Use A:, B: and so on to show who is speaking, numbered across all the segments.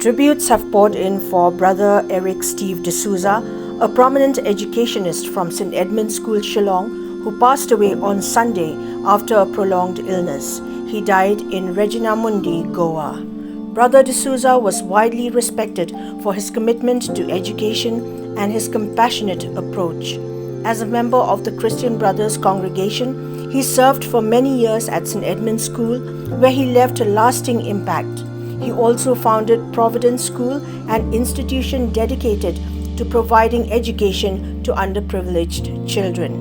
A: Tributes have poured in for Brother Eric Steve de Souza, a prominent educationist from St. Edmund'S School, Shillong, who passed away on Sunday after a prolonged illness. He died in Regina Mundi, Goa. Brother de Souza was widely respected for his commitment to education and his compassionate approach. As a member of the Christian Brothers congregation, he served for many years at St. Edmund'S School, where he left a lasting impact. He also founded Providence School, an institution dedicated to providing education to underprivileged children.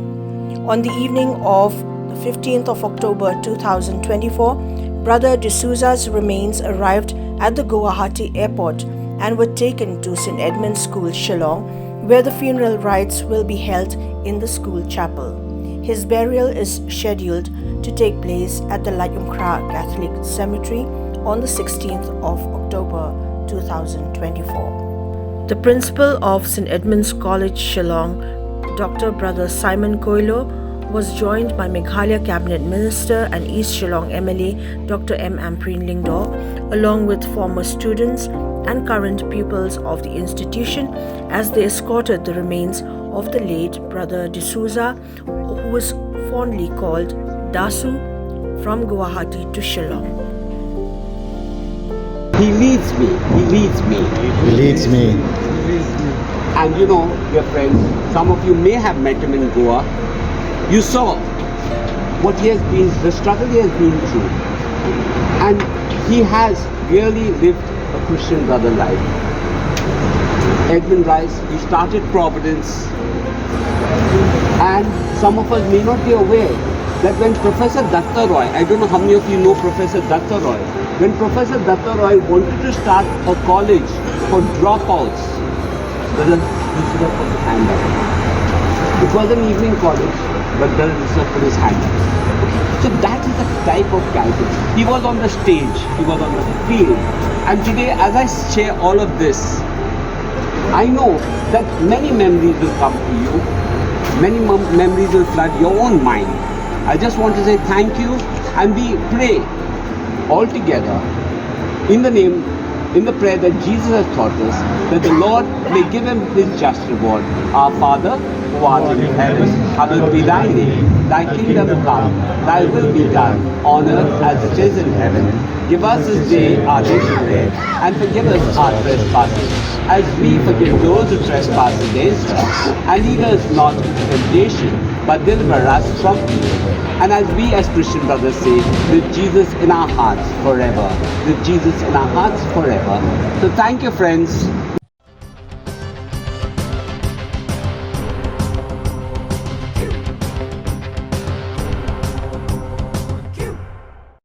A: On the evening of the 15th of October 2024, Brother de Souza's remains arrived at the Guwahati airport and were taken to St. Edmund'S School, Shillong, where the funeral rites will be held in the school chapel. His burial is scheduled to take place at the Layumkra Catholic Cemetery on the 16th of October 2024. The principal of St. Edmund'S College, Shillong, Dr. Brother Simon Koilo, was joined by Meghalaya Cabinet Minister and East Shillong MLA Dr. M. Ampreen Lingdor, along with former students and current pupils of the institution, as they escorted the remains of the late Brother de Souza, who was fondly called Dasu, from Guwahati to Shillong.
B: He leads me. And you know, dear friends, some of you may have met him in Goa. You saw what he has been, the struggle he has been through. And he has really lived a Christian brother life. Edmund Rice, he started Providence. And some of us may not be aware that when Professor Datta Roy, I don't know how many of you know Professor Datta Roy, when Professor Datta Roy wanted to start a college for dropouts, Brother D'Souza put his hand up. It was an evening college, but Brother D'Souza put his hand up. So that is the type of guidance. He was on the stage, he was on the field. And today, as I share all of this, I know that many memories will come to you. Many memories will flood your own mind. I just want to say thank you, and we pray all together in the prayer that Jesus has taught us, that the Lord may give him his just reward. Our Father, who art in heaven, hallowed be thy name. Thy kingdom come, thy will be done, on earth as it is in heaven. Give us this day our daily bread, and forgive us our trespasses, as we forgive those who trespass against us. And lead us not into temptation, but deliver us from evil. And as we as Christian brothers say, with Jesus in our hearts forever. With Jesus in our hearts forever. So thank you, friends.